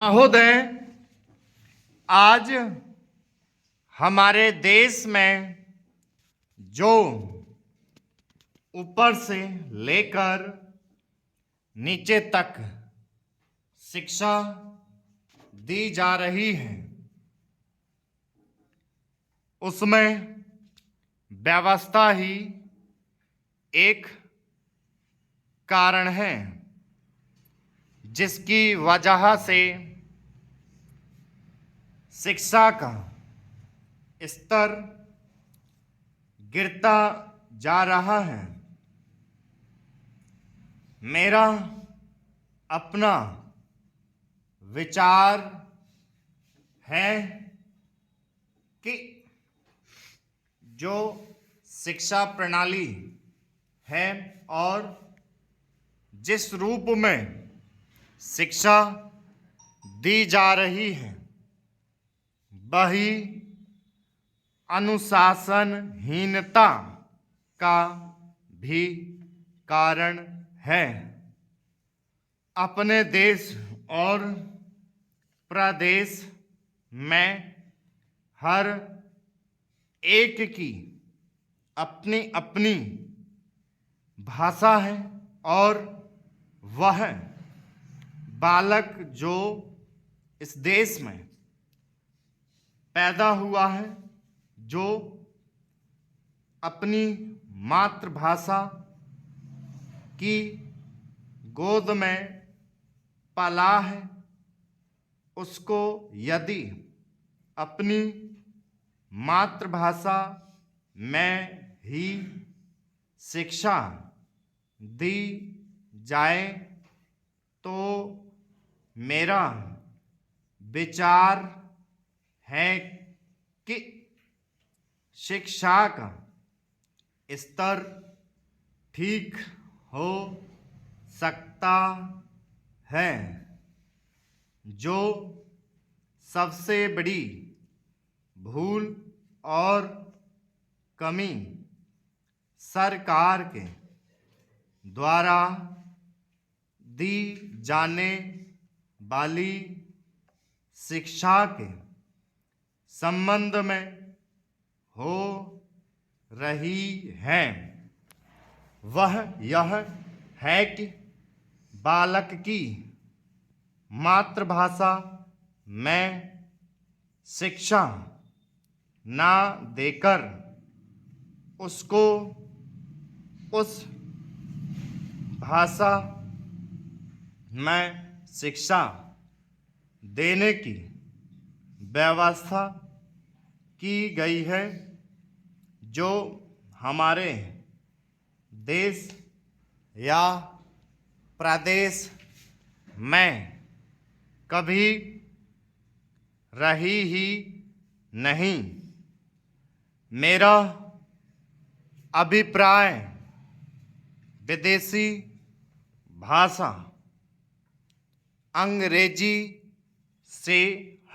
महोदय, आज हमारे देश में जो ऊपर से लेकर नीचे तक शिक्षा दी जा रही है, उसमें व्यवस्था ही एक कारण है, जिसकी वजह से शिक्षा का स्तर गिरता जा रहा है। मेरा अपना विचार है कि जो शिक्षा प्रणाली है और जिस रूप में शिक्षा दी जा रही है, वही अनुशासनहीनता का भी कारण है। अपने देश और प्रदेश में हर एक की अपनी अपनी भाषा है और वह बालक जो इस देश में पैदा हुआ है, जो अपनी मातृभाषा की गोद में पला है, उसको यदि अपनी मातृभाषा में ही शिक्षा दी जाए तो मेरा विचार है कि शिक्षा का स्तर ठीक हो सकता है। जो सबसे बड़ी भूल और कमी सरकार के द्वारा दी जाने वाली शिक्षा के संबंध में हो रही है, वह यह है कि बालक की मातृभाषा में शिक्षा ना देकर उसको उस भाषा में शिक्षा देने की व्यवस्था की गई है, जो हमारे देश या प्रदेश में कभी रही ही नहीं। मेरा अभिप्राय विदेशी भाषा अंग्रेजी से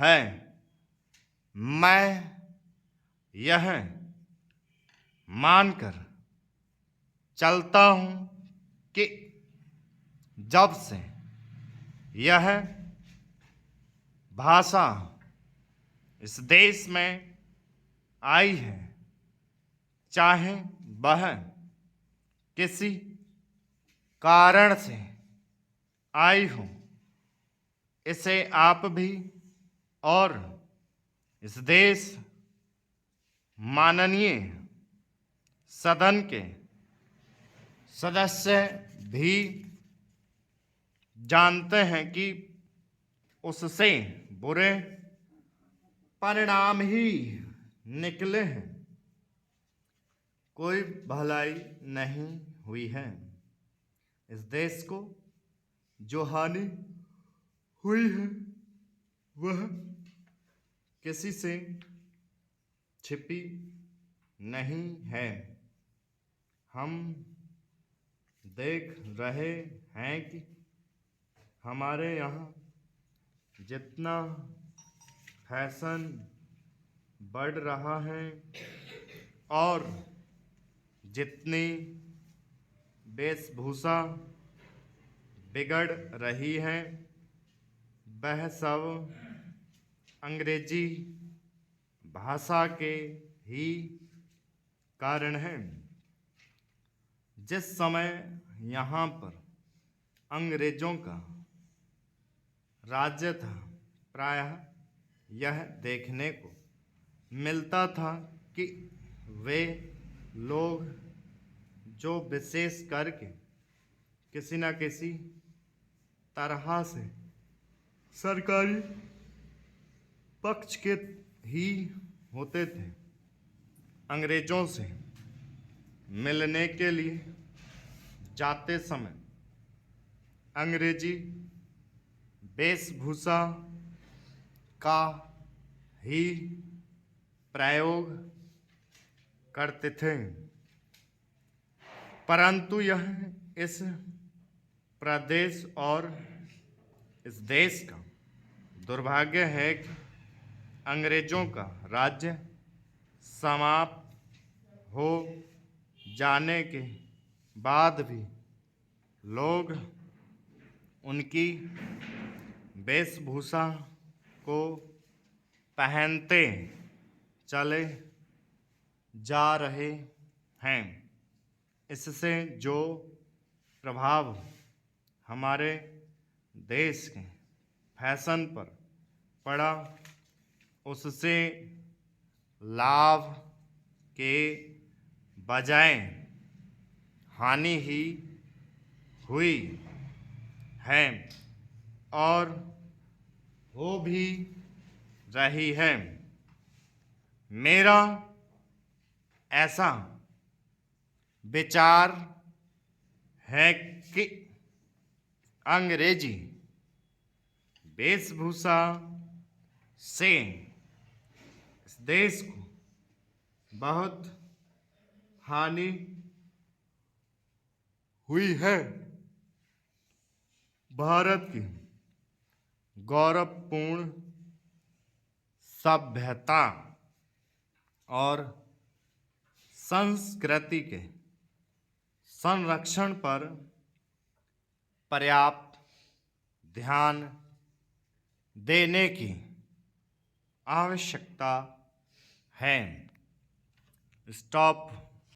है। मैं यह मानकर चलता हूँ कि जब से यह भाषा इस देश में आई है, चाहे वह किसी कारण से आई हो, इसे आप भी और इस देश माननीय सदन के सदस्य भी जानते हैं कि उससे बुरे परिणाम ही निकले हैं। कोई भलाई नहीं हुई है। इस देश को जो हानि हुई है वह किसी से छिपी नहीं है। हम देख रहे हैं कि हमारे यहाँ जितना फैशन बढ़ रहा है और जितनी वेशभूषा बिगड़ रही है, वह सब अंग्रेजी भाषा के ही कारण है। जिस समय यहाँ पर अंग्रेजों का राज्य था, प्रायः यह देखने को मिलता था कि वे लोग जो विशेष करके किसी न किसी तरह से सरकारी पक्ष के ही होते थे, अंग्रेजों से मिलने के लिए जाते समय अंग्रेजी वेशभूषा का ही प्रयोग करते थे। परंतु यह इस प्रदेश और इस देश का दुर्भाग्य है कि अंग्रेजों का राज्य समाप्त हो जाने के बाद भी लोग उनकी वेशभूषा को पहनते चले जा रहे हैं। इससे जो प्रभाव हमारे देश के फैशन पर पड़ा, उससे लाभ के बजाय हानि ही हुई है और हो भी रही है। मेरा ऐसा विचार है कि अंग्रेजी वेशभूषा से इस देश को बहुत हानि हुई है। भारत की गौरवपूर्ण सभ्यता और संस्कृति के संरक्षण पर पर्याप्त ध्यान देने की आवश्यकता है। स्टॉप